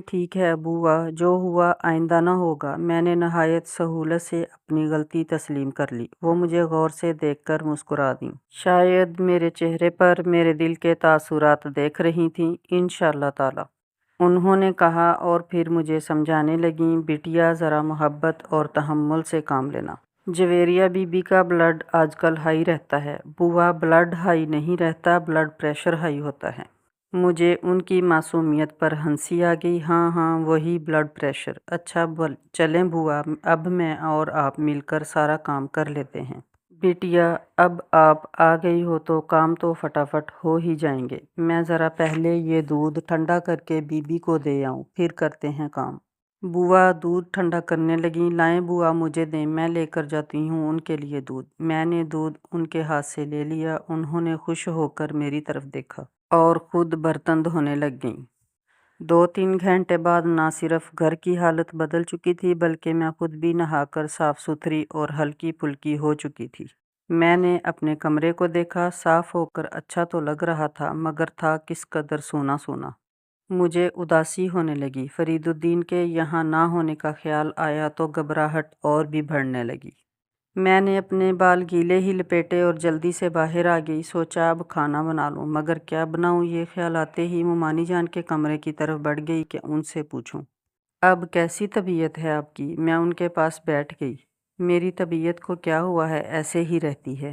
ٹھیک ہے ابوا، جو ہوا آئندہ نہ ہوگا۔ میں نے نہایت سہولت سے اپنی غلطی تسلیم کر لی۔ وہ مجھے غور سے دیکھ کر مسکرا دیں۔ شاید میرے چہرے پر میرے دل کے تاثرات دیکھ رہی تھیں۔ انشاءاللہ تعالی، انہوں نے کہا اور پھر مجھے سمجھانے لگیں، بیٹیا ذرا محبت اور تحمل سے کام لینا۔ جویریہ بی بی کا بلڈ آج کل ہائی رہتا ہے۔ بوا، بلڈ ہائی نہیں رہتا، بلڈ پریشر ہائی ہوتا ہے۔ مجھے ان کی معصومیت پر ہنسی آ گئی۔ ہاں ہاں، وہی بلڈ پریشر۔ اچھا چلیں بوا، اب میں اور آپ مل کر سارا کام کر لیتے ہیں۔ بیٹیا، اب آپ آ گئی ہو تو کام تو فٹافٹ ہو ہی جائیں گے۔ میں ذرا پہلے یہ دودھ ٹھنڈا کر کے بی بی کو دے آؤں، پھر کرتے ہیں کام۔ بوا دودھ ٹھنڈا کرنے لگیں۔ لائیں بوا، مجھے دیں، میں لے کر جاتی ہوں ان کے لیے دودھ۔ میں نے دودھ ان کے ہاتھ سے لے لیا۔ انہوں نے خوش ہو کر میری طرف دیکھا اور خود برتن دھونے لگ گئیں۔ 2-3 گھنٹے بعد نہ صرف گھر کی حالت بدل چکی تھی بلکہ میں خود بھی نہا کر صاف ستھری اور ہلکی پھلکی ہو چکی تھی۔ میں نے اپنے کمرے کو دیکھا۔ صاف ہو کر اچھا تو لگ رہا تھا مگر تھا کس قدر سونا سونا۔ مجھے اداسی ہونے لگی۔ فرید الدین کے یہاں نہ ہونے کا خیال آیا تو گھبراہٹ اور بھی بڑھنے لگی۔ میں نے اپنے بال گیلے ہی لپیٹے اور جلدی سے باہر آ گئی۔ سوچا اب کھانا بنا لوں، مگر کیا بناؤں؟ یہ خیال آتے ہی ممانی جان کے کمرے کی طرف بڑھ گئی کہ ان سے پوچھوں، اب کیسی طبیعت ہے آپ کی؟ میں ان کے پاس بیٹھ گئی۔ میری طبیعت کو کیا ہوا ہے، ایسے ہی رہتی ہے۔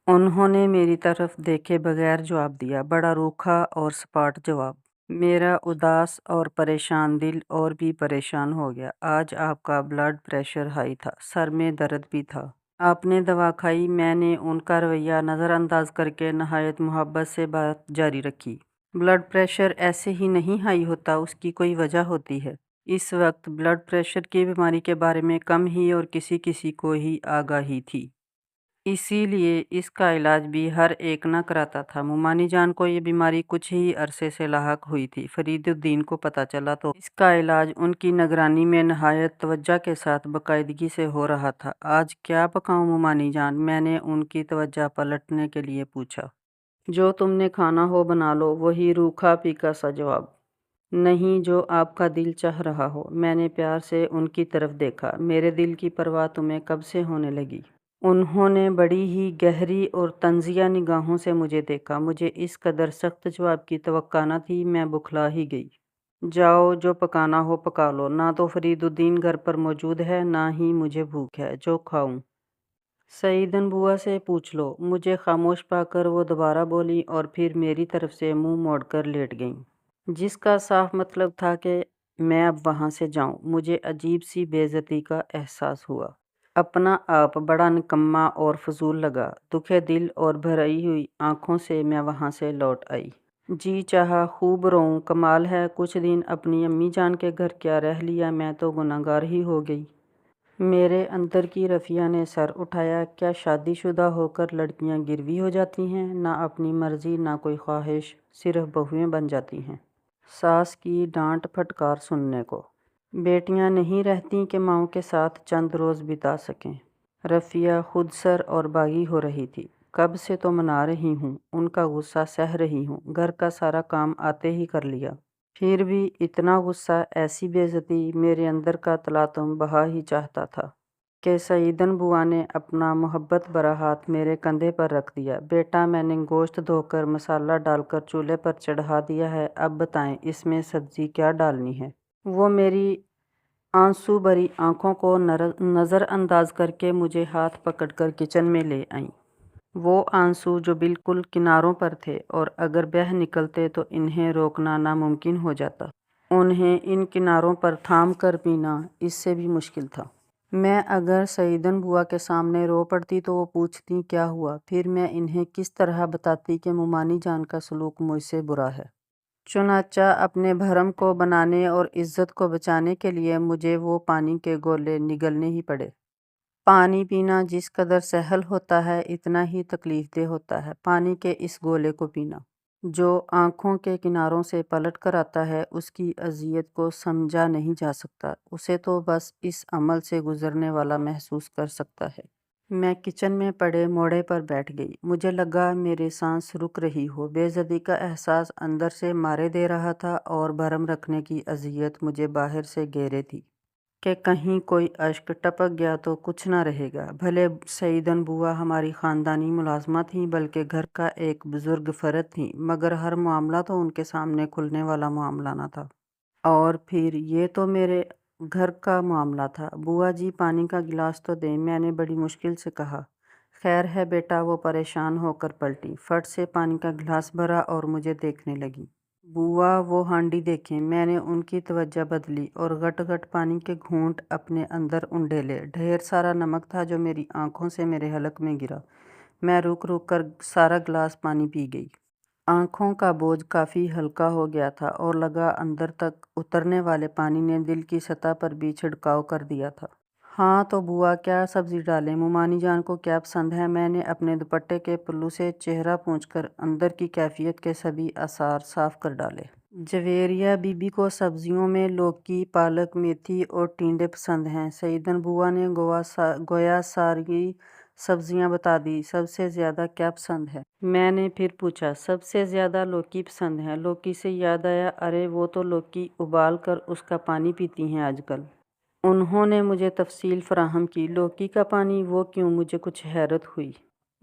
انہوں نے میری طرف دیکھے بغیر جواب دیا، بڑا روکھا اور سپاٹ جواب۔ میرا اداس اور پریشان دل اور بھی پریشان ہو گیا۔ آج آپ کا بلڈ پریشر ہائی تھا، سر میں درد بھی تھا۔ آپ نے دوا کھائی؟ میں نے ان کا رویہ نظر انداز کر کے نہایت محبت سے بات جاری رکھی۔ بلڈ پریشر ایسے ہی نہیں ہائی ہوتا، اس کی کوئی وجہ ہوتی ہے۔ اس وقت بلڈ پریشر کی بیماری کے بارے میں کم ہی اور کسی کسی کو ہی آگاہی تھی، اسی لیے اس کا علاج بھی ہر ایک نہ کراتا تھا۔ ممانی جان کو یہ بیماری کچھ ہی عرصے سے لاحق ہوئی تھی۔ فرید الدین کو پتہ چلا تو اس کا علاج ان کی نگرانی میں نہایت توجہ کے ساتھ باقاعدگی سے ہو رہا تھا۔ آج کیا پکاؤں ممانی جان؟ میں نے ان کی توجہ پلٹنے کے لیے پوچھا۔ جو تم نے کھانا ہو بنا لو، وہی روکھا پھیکا سا جواب۔ نہیں، جو آپ کا دل چاہ رہا ہو۔ میں نے پیار سے ان کی طرف دیکھا۔ میرے دل کی پرواہ تمہیں کب سے ہونے لگی؟ انہوں نے بڑی ہی گہری اور طنزیہ نگاہوں سے مجھے دیکھا۔ مجھے اس قدر سخت جواب کی توقع نہ تھی، میں بکھلا ہی گئی۔ جاؤ، جو پکانا ہو پکا لو۔ نہ تو فرید الدین گھر پر موجود ہے، نہ ہی مجھے بھوک ہے، جو کھاؤں سعیدن بوا سے پوچھ لو۔ مجھے خاموش پا کر وہ دوبارہ بولی اور پھر میری طرف سے منہ موڑ کر لیٹ گئیں، جس کا صاف مطلب تھا کہ میں اب وہاں سے جاؤں۔ مجھے عجیب سی بے عزتی کا احساس ہوا۔ اپنا آپ بڑا نکما اور فضول لگا۔ دکھے دل اور بھری ہوئی آنکھوں سے میں وہاں سے لوٹ آئی۔ جی چاہا خوب روؤں، کمال ہے، کچھ دن اپنی امی جان کے گھر کیا رہ لیا، میں تو گناہگار ہی ہو گئی۔ میرے اندر کی رفیہ نے سر اٹھایا۔ کیا شادی شدہ ہو کر لڑکیاں گروی ہو جاتی ہیں؟ نہ اپنی مرضی، نہ کوئی خواہش، صرف بہویں بن جاتی ہیں۔ ساس کی ڈانٹ پھٹکار سننے کو بیٹیاں نہیں رہتیں کہ ماؤں کے ساتھ چند روز بتا سکیں۔ رفیہ خود سر اور باغی ہو رہی تھی۔ کب سے تو منا رہی ہوں، ان کا غصہ سہ رہی ہوں، گھر کا سارا کام آتے ہی کر لیا، پھر بھی اتنا غصہ، ایسی بے عزتی۔ میرے اندر کا تلاطم بہا ہی چاہتا تھا کہ سعیدن بوا نے اپنا محبت بھرا ہاتھ میرے کندھے پر رکھ دیا۔ بیٹا، میں نے گوشت دھو کر مسالہ ڈال کر چولہے پر چڑھا دیا ہے، اب بتائیں اس میں سبزی کیا ڈالنی ہے؟ وہ میری آنسو بھری آنکھوں کو نظر انداز کر کے مجھے ہاتھ پکڑ کر کچن میں لے آئیں۔ وہ آنسو جو بالکل کناروں پر تھے اور اگر بہہ نکلتے تو انہیں روکنا ناممکن ہو جاتا۔ انہیں ان کناروں پر تھام کر پینا اس سے بھی مشکل تھا۔ میں اگر سعیدن بوا کے سامنے رو پڑتی تو وہ پوچھتی کیا ہوا، پھر میں انہیں کس طرح بتاتی کہ ممانی جان کا سلوک مجھ سے برا ہے۔ چنانچہ اپنے بھرم کو بنانے اور عزت کو بچانے کے لیے مجھے وہ پانی کے گولے نگلنے ہی پڑے۔ پانی پینا جس قدر سہل ہوتا ہے اتنا ہی تکلیف دہ ہوتا ہے پانی کے اس گولے کو پینا۔ جو آنکھوں کے کناروں سے پلٹ کر آتا ہے اس کی اذیت کو سمجھا نہیں جا سکتا، اسے تو بس اس عمل سے گزرنے والا محسوس کر سکتا ہے۔ میں کچن میں پڑے موڑے پر بیٹھ گئی۔ مجھے لگا میری سانس رک رہی ہو۔ بے زدی کا احساس اندر سے مارے دے رہا تھا اور بھرم رکھنے کی اذیت مجھے باہر سے گھیرے تھی کہ کہیں کوئی اشک ٹپک گیا تو کچھ نہ رہے گا۔ بھلے سعیدن بوا ہماری خاندانی ملازمہ تھیں، بلکہ گھر کا ایک بزرگ فرد تھیں، مگر ہر معاملہ تو ان کے سامنے کھلنے والا معاملہ نہ تھا۔ اور پھر یہ تو میرے گھر کا معاملہ تھا۔ بوا جی پانی کا گلاس تو دیں، میں نے بڑی مشکل سے کہا۔ خیر ہے بیٹا، وہ پریشان ہو کر پلٹی، فٹ سے پانی کا گلاس بھرا اور مجھے دیکھنے لگی۔ بوا وہ ہانڈی دیکھیں۔ میں نے ان کی توجہ بدلی اور گٹ گٹ پانی کے گھونٹ اپنے اندر انڈیلے۔ ڈھیر سارا نمک تھا جو میری آنکھوں سے میرے حلق میں گرا۔ میں رک رک کر سارا گلاس پانی پی گئی۔ آنکھوں کا بوجھ کافی ہلکا ہو گیا تھا اور لگا اندر تک اترنے والے پانی نے دل کی سطح پر بھی چھڑکاؤ کر دیا تھا۔ ہاں تو بوا کیا سبزی ڈالیں؟ ممانی جان کو کیا پسند ہے؟ میں نے اپنے دوپٹے کے پلو سے چہرہ پونچھ کر اندر کی کیفیت کے سبھی آثار صاف کر ڈالے۔ جویریہ بی بی کو سبزیوں میں لوکی، پالک، میتھی اور ٹینڈے پسند ہیں۔ سعیدن بوا نے گویا ساری سبزیاں بتا دی۔ سب سے زیادہ کیا پسند ہے؟ میں نے پھر پوچھا۔ سب سے زیادہ لوکی پسند ہے۔ لوکی سے یاد آیا، ارے وہ تو لوکی ابال کر اس کا پانی پیتی ہیں آج کل۔ انہوں نے مجھے تفصیل فراہم کی۔ لوکی کا پانی؟ وہ کیوں؟ مجھے کچھ حیرت ہوئی۔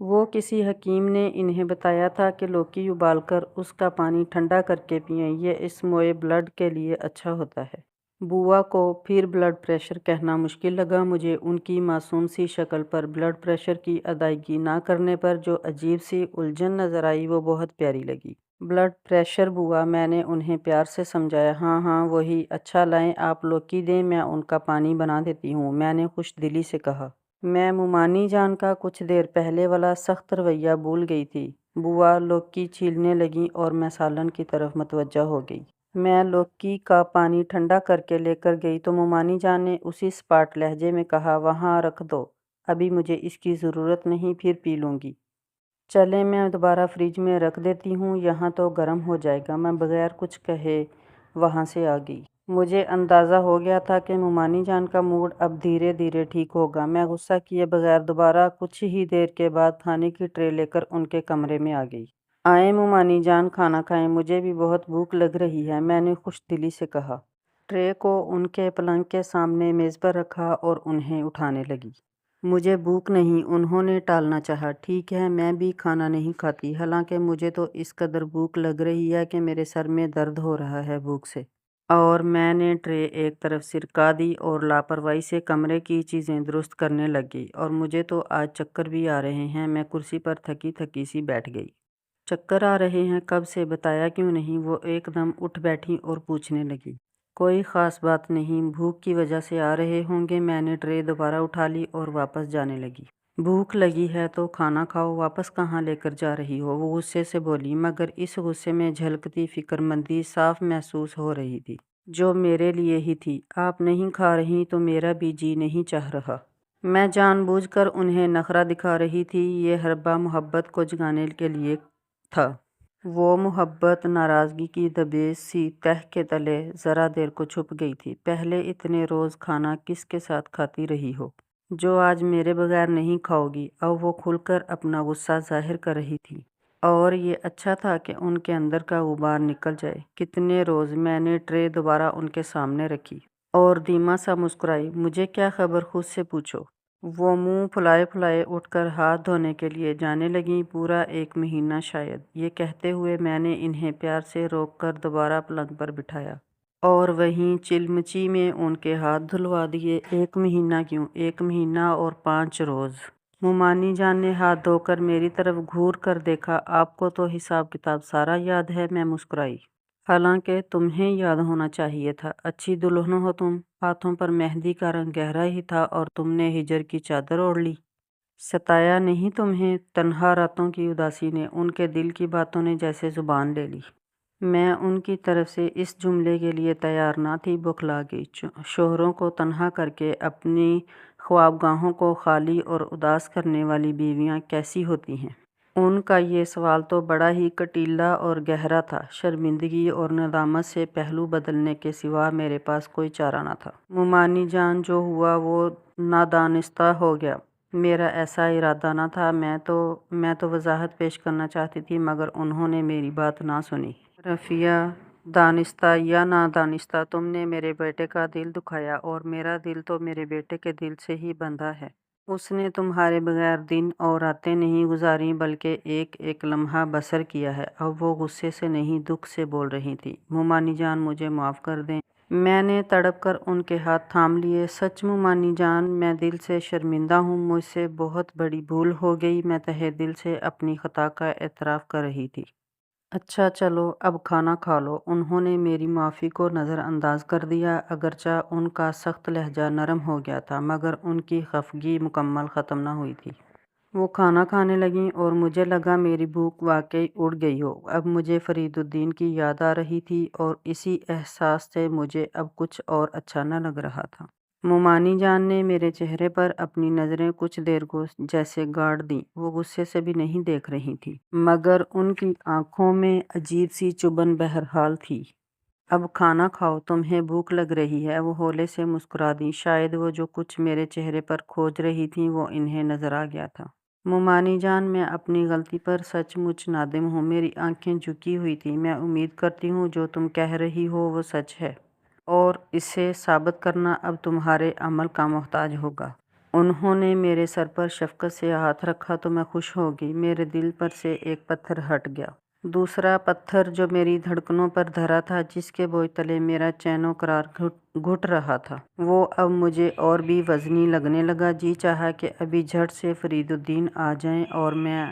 وہ کسی حکیم نے انہیں بتایا تھا کہ لوکی ابال کر اس کا پانی ٹھنڈا کر کے پئیں، یہ اسموئے بلڈ کے لیے اچھا ہوتا ہے۔ بوا کو پھر بلڈ پریشر کہنا مشکل لگا۔ مجھے ان کی معصوم سی شکل پر بلڈ پریشر کی ادائیگی نہ کرنے پر جو عجیب سی الجھن نظر آئی وہ بہت پیاری لگی۔ بلڈ پریشر بوا، میں نے انہیں پیار سے سمجھایا۔ ہاں ہاں وہی، اچھا لائیں آپ لوکی دیں، میں ان کا پانی بنا دیتی ہوں، میں نے خوش دلی سے کہا۔ میں ممانی جان کا کچھ دیر پہلے والا سخت رویہ بھول گئی تھی۔ بوا لوکی چھیلنے لگیں اور میں سالن کی طرف متوجہ ہو گئی۔ میں لوکی کا پانی ٹھنڈا کر کے لے کر گئی تو ممانی جان نے اسی سپاٹ لہجے میں کہا، وہاں رکھ دو، ابھی مجھے اس کی ضرورت نہیں، پھر پی لوں گی۔ چلیں میں دوبارہ فریج میں رکھ دیتی ہوں، یہاں تو گرم ہو جائے گا۔ میں بغیر کچھ کہے وہاں سے آ گئی۔ مجھے اندازہ ہو گیا تھا کہ ممانی جان کا موڈ اب دھیرے دھیرے ٹھیک ہوگا۔ میں غصہ کیے بغیر دوبارہ کچھ ہی دیر کے بعد کھانے کی ٹرے لے کر ان کے کمرے میں آ گئی۔ آئیں ممانی جان، کھانا کھائیں، مجھے بھی بہت بھوک لگ رہی ہے، میں نے خوش دلی سے کہا۔ ٹرے کو ان کے پلنگ کے سامنے میز پر رکھا اور انہیں اٹھانے لگی۔ مجھے بھوک نہیں، انہوں نے ٹالنا چاہا۔ ٹھیک ہے، میں بھی کھانا نہیں کھاتی، حالانکہ مجھے تو اس قدر بھوک لگ رہی ہے کہ میرے سر میں درد ہو رہا ہے بھوک سے۔ اور میں نے ٹرے ایک طرف سرکا دی اور لاپرواہی سے کمرے کی چیزیں درست کرنے لگ گئی۔ اور مجھے تو آج چکر بھی آ رہے ہیں۔ میں کرسی پر تھکی تھکی سی بیٹھ گئی۔ چکر آ رہے ہیں؟ کب سے؟ بتایا کیوں نہیں؟ وہ ایک دم اٹھ بیٹھی اور پوچھنے لگی۔ کوئی خاص بات نہیں، بھوک کی وجہ سے آ رہے ہوں گے۔ میں نے ٹرے دوبارہ اٹھا لی اور واپس جانے لگی۔ بھوک لگی ہے تو کھانا کھاؤ، واپس کہاں لے کر جا رہی ہو؟ وہ غصے سے بولی، مگر اس غصے میں جھلکتی فکرمندی صاف محسوس ہو رہی تھی، جو میرے لیے ہی تھی۔ آپ نہیں کھا رہی تو میرا بھی جی نہیں چاہ رہا۔ میں جان بوجھ کر انہیں نخرہ دکھا رہی تھی، یہ حربہ محبت کو جگانے کے لیے تھا۔ وہ محبت ناراضگی کی دبیش سی تہ کے تلے ذرا دیر کو چھپ گئی تھی۔ پہلے اتنے روز کھانا کس کے ساتھ کھاتی رہی ہو، جو آج میرے بغیر نہیں کھاؤ گی؟ اب وہ کھل کر اپنا غصہ ظاہر کر رہی تھی، اور یہ اچھا تھا کہ ان کے اندر کا غبار نکل جائے۔ کتنے روز؟ میں نے ٹرے دوبارہ ان کے سامنے رکھی اور دھیما سا مسکرائی۔ مجھے کیا خبر، خود سے پوچھو۔ وہ منہ پھلائے پھلائے اٹھ کر ہاتھ دھونے کے لیے جانے لگیں۔ پورا 1 مہینہ شاید۔ یہ کہتے ہوئے میں نے انہیں پیار سے روک کر دوبارہ پلنگ پر بٹھایا اور وہیں چلمچی میں ان کے ہاتھ دھلوا دیے۔ 1 مہینہ کیوں؟ 1 مہینہ اور 5 روز۔ ممانی جان نے ہاتھ دھو کر میری طرف گھور کر دیکھا۔ آپ کو تو حساب کتاب سارا یاد ہے۔ میں مسکرائی۔ حالانکہ تمہیں یاد ہونا چاہیے تھا، اچھی دلہن ہو تم۔ ہاتھوں پر مہندی کا رنگ گہرا ہی تھا اور تم نے ہجر کی چادر اوڑھ لی۔ ستایا نہیں تمہیں تنہا راتوں کی اداسی نے؟ ان کے دل کی باتوں نے جیسے زبان لے لی۔ میں ان کی طرف سے اس جملے کے لیے تیار نہ تھی، بوکھلا گئی۔ شوہروں کو تنہا کر کے اپنی خوابگاہوں کو خالی اور اداس کرنے والی بیویاں کیسی ہوتی ہیں؟ ان کا یہ سوال تو بڑا ہی کٹیلا اور گہرا تھا۔ شرمندگی اور ندامت سے پہلو بدلنے کے سوا میرے پاس کوئی چارہ نہ تھا۔ ممانی جان، جو ہوا وہ نادانستہ ہو گیا۔ میرا ایسا ارادہ نہ تھا، میں تو وضاحت پیش کرنا چاہتی تھی مگر انہوں نے میری بات نہ سنی۔ رفیہ، دانستہ یا نادانستہ تم نے میرے بیٹے کا دل دکھایا اور میرا دل تو میرے بیٹے کے دل سے ہی بندھا ہے۔ اس نے تمہارے بغیر دن اور راتیں نہیں گزاری بلکہ ایک ایک لمحہ بسر کیا ہے۔ اب وہ غصے سے نہیں دکھ سے بول رہی تھی۔ مومانی جان مجھے معاف کر دیں۔ میں نے تڑپ کر ان کے ہاتھ تھام لیے۔ سچ مومانی جان، میں دل سے شرمندہ ہوں، مجھ سے بہت بڑی بھول ہو گئی۔ میں تہہ دل سے اپنی خطا کا اعتراف کر رہی تھی۔ اچھا چلو اب کھانا کھا لو۔ انہوں نے میری معافی کو نظر انداز کر دیا، اگرچہ ان کا سخت لہجہ نرم ہو گیا تھا مگر ان کی خفگی مکمل ختم نہ ہوئی تھی۔ وہ کھانا کھانے لگیں اور مجھے لگا میری بھوک واقعی اڑ گئی ہو۔ اب مجھے فرید الدین کی یاد آ رہی تھی اور اسی احساس سے مجھے اب کچھ اور اچھا نہ لگ رہا تھا۔ مومانی جان نے میرے چہرے پر اپنی نظریں کچھ دیر کو جیسے گاڑ دیں۔ وہ غصے سے بھی نہیں دیکھ رہی تھی مگر ان کی آنکھوں میں عجیب سی چبھن بہرحال تھی۔ اب کھانا کھاؤ، تمہیں بھوک لگ رہی ہے۔ وہ ہولے سے مسکرا دیں۔ شاید وہ جو کچھ میرے چہرے پر کھوج رہی تھیں وہ انہیں نظر آ گیا تھا۔ مومانی جان، میں اپنی غلطی پر سچ مچ نادم ہوں۔ میری آنکھیں جھکی ہوئی تھیں۔ میں امید کرتی ہوں جو تم کہہ رہی ہو وہ سچ ہے اور اسے ثابت کرنا اب تمہارے عمل کا محتاج ہوگا۔ انہوں نے میرے سر پر شفقت سے ہاتھ رکھا تو میں خوش ہو گئی۔ میرے دل پر سے ایک پتھر ہٹ گیا۔ دوسرا پتھر جو میری دھڑکنوں پر دھرا تھا، جس کے بوجھ تلے میرا چین و قرار گھٹ رہا تھا، وہ اب مجھے اور بھی وزنی لگنے لگا۔ جی چاہا کہ ابھی جھٹ سے فرید الدین آ جائیں اور میں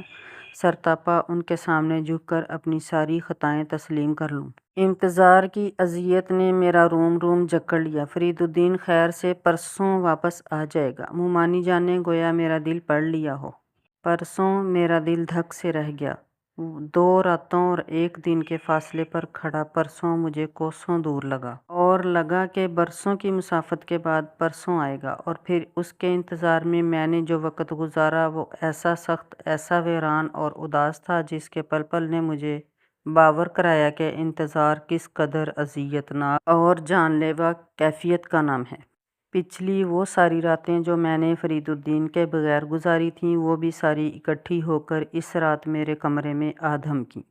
سرتاپا ان کے سامنے جھک کر اپنی ساری خطائیں تسلیم کر لوں۔ انتظار کی اذیت نے میرا روم روم جکڑ لیا۔ فرید الدین خیر سے پرسوں واپس آ جائے گا۔ مومانی جان نے گویا میرا دل پڑھ لیا ہو۔ پرسوں، میرا دل دھک سے رہ گیا۔ 2 راتوں اور 1 دن کے فاصلے پر کھڑا پرسوں مجھے کوسوں دور لگا اور لگا کہ برسوں کی مسافت کے بعد پرسوں آئے گا، اور پھر اس کے انتظار میں نے جو وقت گزارا وہ ایسا سخت، ایسا ویران اور اداس تھا جس کے پل پل نے مجھے باور کرایا کہ انتظار کس قدر اذیت ناک اور جان لیوا کیفیت کا نام ہے۔ پچھلی وہ ساری راتیں جو میں نے فرید الدین کے بغیر گزاری تھیں وہ بھی ساری اکٹھی ہو کر اس رات میرے کمرے میں آ دھمکیں۔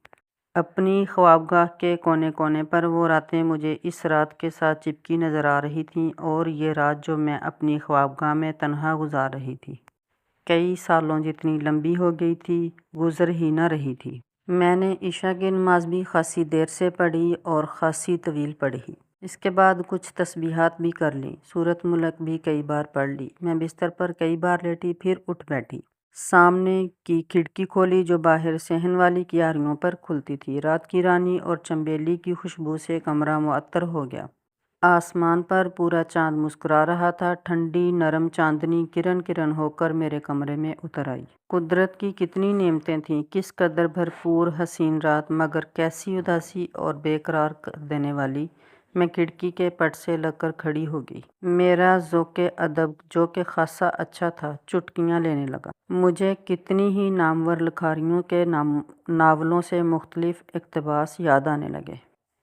اپنی خوابگاہ کے کونے کونے پر وہ راتیں مجھے اس رات کے ساتھ چپکی نظر آ رہی تھیں، اور یہ رات جو میں اپنی خوابگاہ میں تنہا گزار رہی تھی کئی سالوں جتنی لمبی ہو گئی تھی، گزر ہی نہ رہی تھی۔ میں نے عشاء کی نماز بھی خاصی دیر سے پڑھی اور خاصی طویل پڑھی۔ اس کے بعد کچھ تسبیحات بھی کر لیں۔ سورۃ ملک بھی کئی بار پڑھ لی۔ میں بستر پر کئی بار لیٹی پھر اٹھ بیٹھی۔ سامنے کی کھڑکی کھولی جو باہر صحن والی کیاریوں پر کھلتی تھی۔ رات کی رانی اور چنبیلی کی خوشبو سے کمرہ معطر ہو گیا۔ آسمان پر پورا چاند مسکرا رہا تھا۔ ٹھنڈی نرم چاندنی کرن کرن ہو کر میرے کمرے میں اتر آئی۔ قدرت کی کتنی نعمتیں تھیں، کس قدر بھرپور حسین رات، مگر کیسی اداسی اور بے قرار کر دینے والی۔ میں کھڑکی کے پٹ سے لگ کر کھڑی ہو گئی۔ میرا ذوق ادب جو کہ خاصا اچھا تھا چٹکیاں لینے لگا۔ مجھے کتنی ہی نامور لکھاریوں کے ناولوں سے مختلف اقتباس یاد آنے لگے۔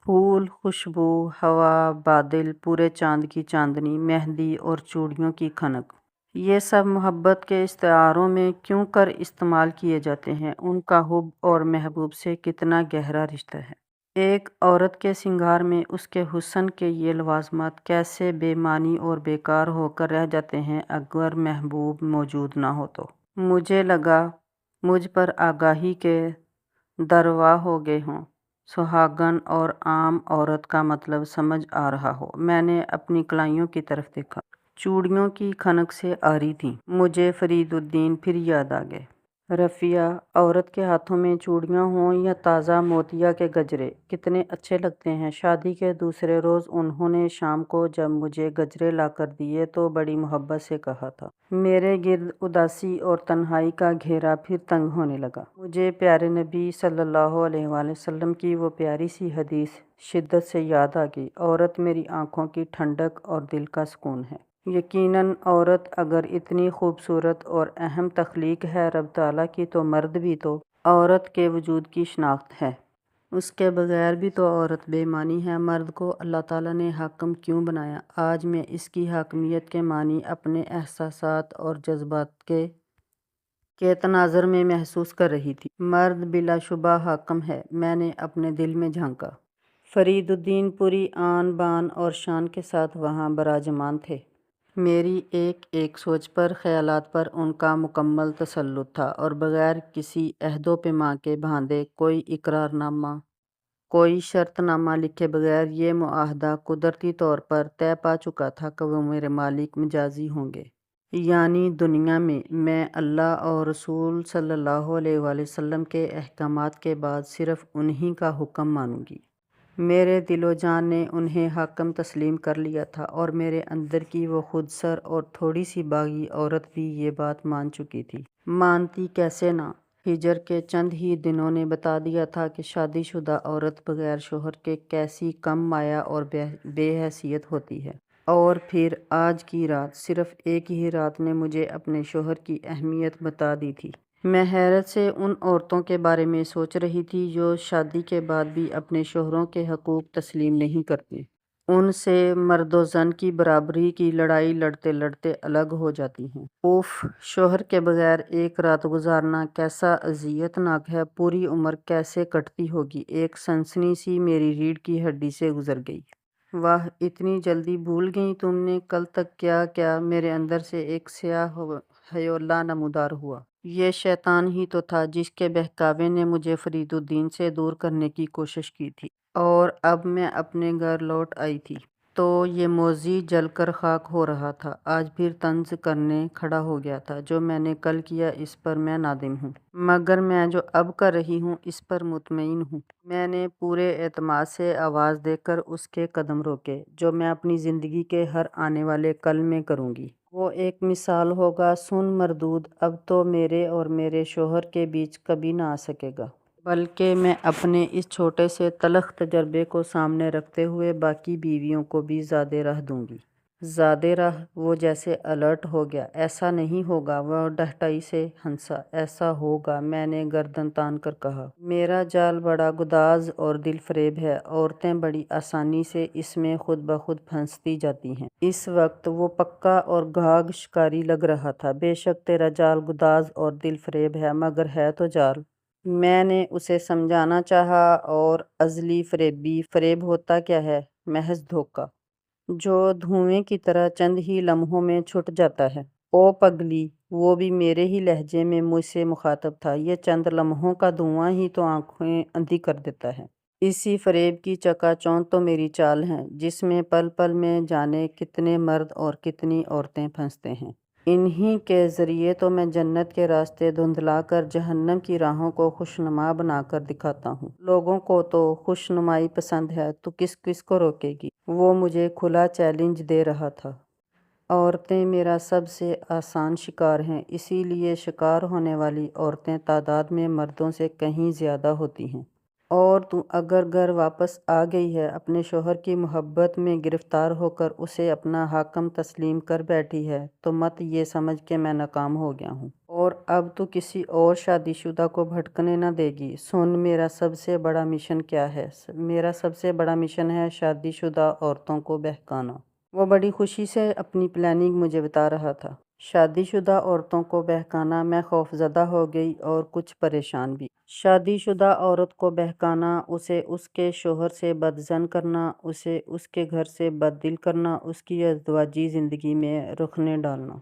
پھول، خوشبو، ہوا، بادل، پورے چاند کی چاندنی، مہندی اور چوڑیوں کی کھنک، یہ سب محبت کے استعاروں میں کیوں کر استعمال کیے جاتے ہیں؟ ان کا حب اور محبوب سے کتنا گہرا رشتہ ہے۔ ایک عورت کے سنگار میں اس کے حسن کے یہ لوازمات کیسے بے معنی اور بیکار ہو کر رہ جاتے ہیں اگر محبوب موجود نہ ہو تو۔ مجھے لگا مجھ پر آگاہی کے درواہ ہو گئے ہوں۔ سہاگن اور عام عورت کا مطلب سمجھ آ رہا ہو۔ میں نے اپنی کلائیوں کی طرف دیکھا۔ چوڑیوں کی کھنک سے آری تھیں۔ مجھے فرید الدین پھر یاد آ گئے۔ رفیہ، عورت کے ہاتھوں میں چوڑیاں ہوں یا تازہ موتیا کے گجرے، کتنے اچھے لگتے ہیں۔ شادی کے دوسرے روز انہوں نے شام کو جب مجھے گجرے لا کر دیے تو بڑی محبت سے کہا تھا۔ میرے گرد اداسی اور تنہائی کا گھیرا پھر تنگ ہونے لگا۔ مجھے پیارے نبی صلی اللہ علیہ وآلہ وسلم کی وہ پیاری سی حدیث شدت سے یاد آ گئی، عورت میری آنکھوں کی ٹھنڈک اور دل کا سکون ہے۔ یقیناً عورت اگر اتنی خوبصورت اور اہم تخلیق ہے رب تعالیٰ کی تو مرد بھی تو عورت کے وجود کی شناخت ہے۔ اس کے بغیر بھی تو عورت بے معنی ہے۔ مرد کو اللہ تعالیٰ نے حاکم کیوں بنایا؟ آج میں اس کی حاکمیت کے معنی اپنے احساسات اور جذبات کے تناظر میں محسوس کر رہی تھی۔ مرد بلا شبہ حاکم ہے، میں نے اپنے دل میں جھانکا۔ فرید الدین پوری آن بان اور شان کے ساتھ وہاں براجمان تھے۔ میری ایک ایک سوچ پر، خیالات پر ان کا مکمل تسلط تھا، اور بغیر کسی عہد و پیمان کے باندھے، کوئی اقرار نامہ، کوئی شرط نامہ لکھے بغیر یہ معاہدہ قدرتی طور پر طے پا چکا تھا کہ وہ میرے مالک مجازی ہوں گے۔ یعنی دنیا میں اللہ اور رسول صلی اللہ علیہ وآلہ وسلم کے احکامات کے بعد صرف انہی کا حکم مانوں گی۔ میرے دل و جان نے انہیں حاکم تسلیم کر لیا تھا، اور میرے اندر کی وہ خود سر اور تھوڑی سی باغی عورت بھی یہ بات مان چکی تھی۔ مانتی کیسے نہ؟ ہجر کے چند ہی دنوں نے بتا دیا تھا کہ شادی شدہ عورت بغیر شوہر کے کیسی کم مایہ اور بے حیثیت ہوتی ہے۔ اور پھر آج کی رات، صرف ایک ہی رات نے مجھے اپنے شوہر کی اہمیت بتا دی تھی۔ میں حیرت سے ان عورتوں کے بارے میں سوچ رہی تھی جو شادی کے بعد بھی اپنے شوہروں کے حقوق تسلیم نہیں کرتے۔ ان سے مرد و زن کی برابری کی لڑائی لڑتے لڑتے الگ ہو جاتی ہیں۔ اوف، شوہر کے بغیر ایک رات گزارنا کیسا اذیت ناک ہے، پوری عمر کیسے کٹتی ہوگی۔ ایک سنسنی سی میری ریڑھ کی ہڈی سے گزر گئی۔ واہ، اتنی جلدی بھول گئیں تم نے کل تک کیا کیا؟ میرے اندر سے ایک سیاہ ہیولہ نمودار ہوا۔ یہ شیطان ہی تو تھا جس کے بہکاوے نے مجھے فرید الدین سے دور کرنے کی کوشش کی تھی، اور اب میں اپنے گھر لوٹ آئی تھی تو یہ موذی جل کر خاک ہو رہا تھا۔ آج پھر طنز کرنے کھڑا ہو گیا تھا۔ جو میں نے کل کیا اس پر میں نادم ہوں، مگر میں جو اب کر رہی ہوں اس پر مطمئن ہوں۔ میں نے پورے اعتماد سے آواز دے کر اس کے قدم روکے۔ جو میں اپنی زندگی کے ہر آنے والے کل میں کروں گی وہ ایک مثال ہوگا۔ سن مردود، اب تو میرے اور میرے شوہر کے بیچ کبھی نہ آ سکے گا، بلکہ میں اپنے اس چھوٹے سے تلخ تجربے کو سامنے رکھتے ہوئے باقی بیویوں کو بھی زادِ راہ دوں گی۔ زادِ راہ؟ وہ جیسے الرٹ ہو گیا۔ ایسا نہیں ہوگا، وہ ڈھٹائی سے ہنسا۔ ایسا ہوگا، میں نے گردن تان کر کہا۔ میرا جال بڑا گداز اور دل فریب ہے، عورتیں بڑی آسانی سے اس میں خود بخود پھنستی جاتی ہیں۔ اس وقت وہ پکا اور گھاگ شکاری لگ رہا تھا۔ بے شک تیرا جال گداز اور دل فریب ہے، مگر ہے تو جال۔ میں نے اسے سمجھانا چاہا، اور ازلی فریب ہوتا کیا ہے؟ محض دھوکہ، جو دھوئیں کی طرح چند ہی لمحوں میں چھٹ جاتا ہے۔ او پگلی، وہ بھی میرے ہی لہجے میں مجھ سے مخاطب تھا۔ یہ چند لمحوں کا دھواں ہی تو آنکھیں اندھی کر دیتا ہے۔ اسی فریب کی چکا چوند تو میری چال ہے، جس میں پل پل میں جانے کتنے مرد اور کتنی عورتیں پھنستے ہیں۔ انہی کے ذریعے تو میں جنت کے راستے دھندلا کر جہنم کی راہوں کو خوشنما بنا کر دکھاتا ہوں۔ لوگوں کو تو خوشنمائی پسند ہے، تو کس کس کو روکے گی؟ وہ مجھے کھلا چیلنج دے رہا تھا۔ عورتیں میرا سب سے آسان شکار ہیں، اسی لیے شکار ہونے والی عورتیں تعداد میں مردوں سے کہیں زیادہ ہوتی ہیں۔ اور تو اگر گھر واپس آ گئی ہے، اپنے شوہر کی محبت میں گرفتار ہو کر اسے اپنا حاکم تسلیم کر بیٹھی ہے، تو مت یہ سمجھ کہ میں ناکام ہو گیا ہوں، اور اب تو کسی اور شادی شدہ کو بھٹکنے نہ دے گی۔ سن، میرا سب سے بڑا مشن کیا ہے؟ میرا سب سے بڑا مشن ہے شادی شدہ عورتوں کو بہکانا۔ وہ بڑی خوشی سے اپنی پلاننگ مجھے بتا رہا تھا۔ شادی شدہ عورتوں کو بہکانا؟ میں خوفزدہ ہو گئی اور کچھ پریشان بھی۔ شادی شدہ عورت کو بہکانا، اسے اس کے شوہر سے بدظن کرنا، اسے اس کے گھر سے بد دل کرنا، اس کی ازدواجی زندگی میں رخنے ڈالنا۔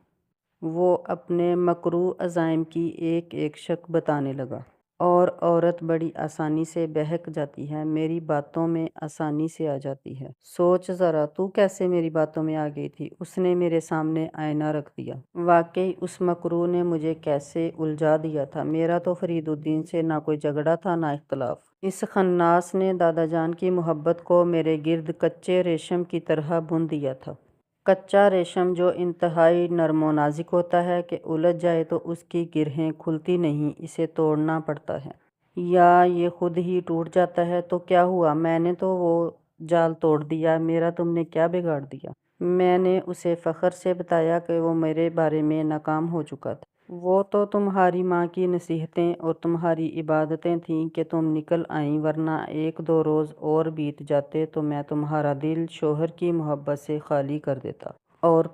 وہ اپنے مکروہ عزائم کی ایک ایک شک بتانے لگا۔ اور عورت بڑی آسانی سے بہک جاتی ہے، میری باتوں میں آسانی سے آ جاتی ہے۔ سوچ ذرا، تو کیسے میری باتوں میں آ گئی تھی؟ اس نے میرے سامنے آئینہ رکھ دیا۔ واقعی اس مکروہ نے مجھے کیسے الجھا دیا تھا۔ میرا تو فرید الدین سے نہ کوئی جھگڑا تھا، نہ اختلاف۔ اس خناس نے دادا جان کی محبت کو میرے گرد کچے ریشم کی طرح بن دیا تھا۔ کچا ریشم جو انتہائی نرم و نازک ہوتا ہے کہ الجھ جائے تو اس کی گرہیں کھلتی نہیں، اسے توڑنا پڑتا ہے، یا یہ خود ہی ٹوٹ جاتا ہے۔ تو کیا ہوا؟ میں نے تو وہ جال توڑ دیا، میرا تم نے کیا بگاڑ دیا؟ میں نے اسے فخر سے بتایا کہ وہ میرے بارے میں ناکام ہو چکا تھا۔ وہ تو تمہاری ماں کی نصیحتیں اور تمہاری عبادتیں تھیں کہ تم نکل آئیں، ورنہ ایک دو روز اور بیت جاتے تو میں تمہارا دل شوہر کی محبت سے خالی کر دیتا، اور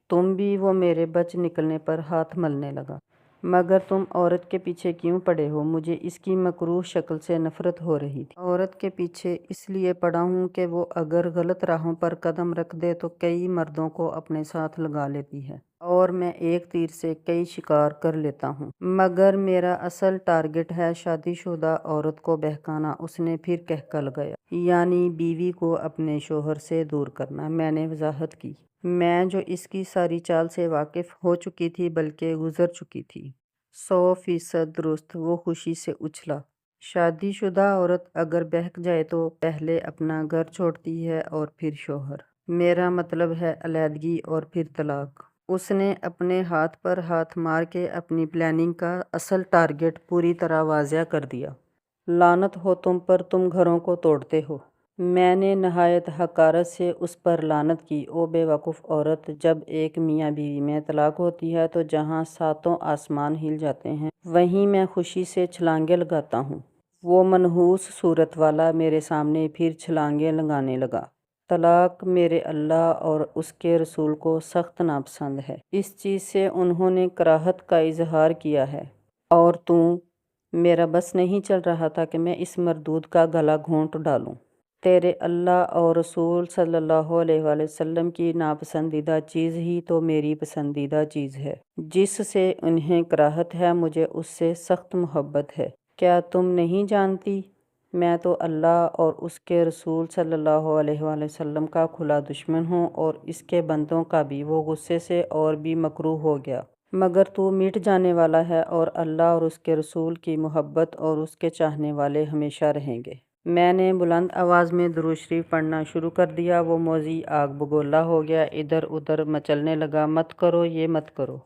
تم بھی۔ وہ میرے بچ نکلنے پر ہاتھ ملنے لگا۔ مگر تم عورت کے پیچھے کیوں پڑے ہو؟ مجھے اس کی مکروہ شکل سے نفرت ہو رہی تھی۔ عورت کے پیچھے اس لیے پڑا ہوں کہ وہ اگر غلط راہوں پر قدم رکھ دے تو کئی مردوں کو اپنے ساتھ لگا لیتی ہے، اور میں ایک تیر سے کئی شکار کر لیتا ہوں۔ مگر میرا اصل ٹارگٹ ہے شادی شدہ عورت کو بہکانا۔ اس نے پھر کہکا لگایا۔ یعنی بیوی کو اپنے شوہر سے دور کرنا۔ میں نے وضاحت کی۔ میں جو اس کی ساری چال سے واقف ہو چکی تھی بلکہ گزر چکی تھی۔ 100% درست۔ وہ خوشی سے اچھلا۔ شادی شدہ عورت اگر بہک جائے تو پہلے اپنا گھر چھوڑتی ہے اور پھر شوہر۔ میرا مطلب ہے علیحدگی اور پھر طلاق۔ اس نے اپنے ہاتھ پر ہاتھ مار کے اپنی پلاننگ کا اصل ٹارگٹ پوری طرح واضح کر دیا۔ لعنت ہو تم پر، تم گھروں کو توڑتے ہو۔ میں نے نہایت حقارت سے اس پر لعنت کی۔ او بے وقوف عورت، جب ایک میاں بیوی میں طلاق ہوتی ہے تو جہاں ساتوں آسمان ہل جاتے ہیں وہیں میں خوشی سے چھلانگیں لگاتا ہوں۔ وہ منحوس صورت والا میرے سامنے پھر چھلانگیں لگانے لگا۔ طلاق میرے اللہ اور اس کے رسول کو سخت ناپسند ہے۔ اس چیز سے انہوں نے کراہت کا اظہار کیا ہے، اور میرا بس نہیں چل رہا تھا کہ میں اس مردود کا گلا گھونٹ ڈالوں۔ تیرے اللہ اور رسول صلی اللہ علیہ وآلہ وسلم کی ناپسندیدہ چیز ہی تو میری پسندیدہ چیز ہے۔ جس سے انہیں کراہت ہے مجھے اس سے سخت محبت ہے۔ کیا تم نہیں جانتی؟ میں تو اللہ اور اس کے رسول صلی اللہ علیہ وآلہ وسلم کا کھلا دشمن ہوں، اور اس کے بندوں کا بھی۔ وہ غصے سے اور بھی مکروہ ہو گیا۔ مگر تو مٹ جانے والا ہے، اور اللہ اور اس کے رسول کی محبت اور اس کے چاہنے والے ہمیشہ رہیں گے۔ میں نے بلند آواز میں درود شریف پڑھنا شروع کر دیا۔ وہ موذی آگ بگولا ہو گیا، ادھر ادھر مچلنے لگا۔ مت کرو، یہ مت کرو۔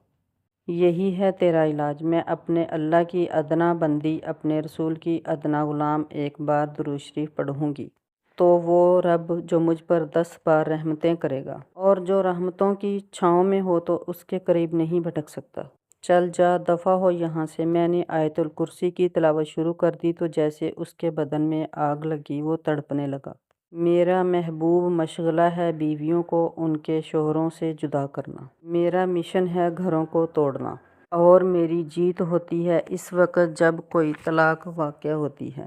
یہی ہے تیرا علاج۔ میں اپنے اللہ کی ادنا بندی، اپنے رسول کی ادنا غلام ایک بار درود شریف پڑھوں گی تو وہ رب جو مجھ پر 10 بار رحمتیں کرے گا، اور جو رحمتوں کی چھاؤں میں ہو تو اس کے قریب نہیں بھٹک سکتا۔ چل جا، دفع ہو یہاں سے۔ میں نے آیت الکرسی کی تلاوت شروع کر دی تو جیسے اس کے بدن میں آگ لگی، وہ تڑپنے لگا۔ میرا محبوب مشغلہ ہے بیویوں کو ان کے شوہروں سے جدا کرنا۔ میرا مشن ہے گھروں کو توڑنا، اور میری جیت ہوتی ہے اس وقت جب کوئی طلاق واقع ہوتی ہے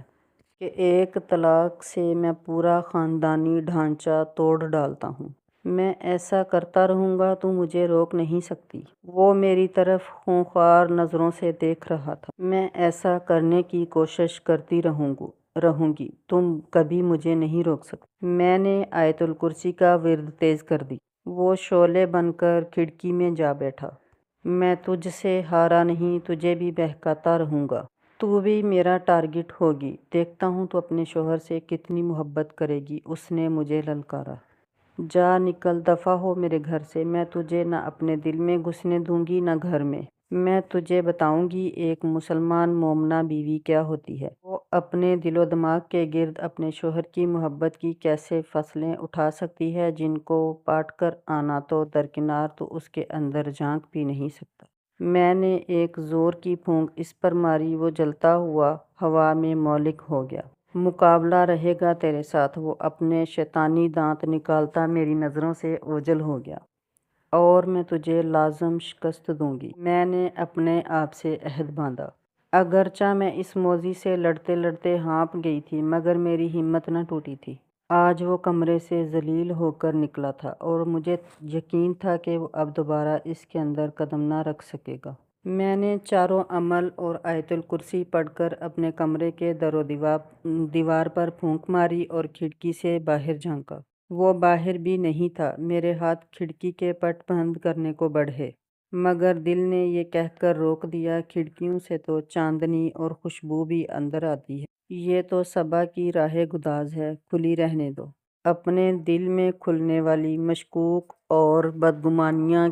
کہ ایک طلاق سے میں پورا خاندانی ڈھانچہ توڑ ڈالتا ہوں۔ میں ایسا کرتا رہوں گا، تو مجھے روک نہیں سکتی۔ وہ میری طرف خونخوار نظروں سے دیکھ رہا تھا۔ میں ایسا کرنے کی کوشش کرتی رہوں گی، تم کبھی مجھے نہیں روک سکتے۔ میں نے آیت الکرسی کا ورد تیز کر دی۔ وہ شعلے بن کر کھڑکی میں جا بیٹھا۔ میں تجھ سے ہارا نہیں، تجھے بھی بہکاتا رہوں گا۔ تو بھی میرا ٹارگٹ ہوگی۔ دیکھتا ہوں تو اپنے شوہر سے کتنی محبت کرے گی۔ اس نے مجھے للکارا۔ جا نکل، دفع ہو میرے گھر سے۔ میں تجھے نہ اپنے دل میں گھسنے دوں گی نہ گھر میں۔ میں تجھے بتاؤں گی ایک مسلمان مومنہ بیوی کیا ہوتی ہے۔ وہ اپنے دل و دماغ کے گرد اپنے شوہر کی محبت کی کیسے فصلیں اٹھا سکتی ہے جن کو پاٹ کر آنا تو درکنار، تو اس کے اندر جھانک بھی نہیں سکتا۔ میں نے ایک زور کی پھونک اس پر ماری، وہ جلتا ہوا ہوا میں مہلک ہو گیا۔ مقابلہ رہے گا تیرے ساتھ۔ وہ اپنے شیطانی دانت نکالتا میری نظروں سے اوجھل ہو گیا۔ اور میں تجھے لازم شکست دوں گی۔ میں نے اپنے آپ سے عہد باندھا۔ اگرچہ میں اس موذی سے لڑتے لڑتے ہانپ گئی تھی، مگر میری ہمت نہ ٹوٹی تھی۔ آج وہ کمرے سے ذلیل ہو کر نکلا تھا، اور مجھے یقین تھا کہ وہ اب دوبارہ اس کے اندر قدم نہ رکھ سکے گا۔ میں نے چاروں عمل اور آیت الکرسی پڑھ کر اپنے کمرے کے در و دیوار پر پھونک ماری اور کھڑکی سے باہر جھانکا۔ وہ باہر بھی نہیں تھا۔ میرے ہاتھ کھڑکی کے پٹ بند کرنے کو بڑھے، مگر دل نے یہ کہہ کر روک دیا، کھڑکیوں سے تو چاندنی اور خوشبو بھی اندر آتی ہے۔ یہ تو صبا کی راہ گداز ہے، کھلی رہنے دو۔ اپنے دل میں کھلنے والی مشکوک اور بدگمانیاں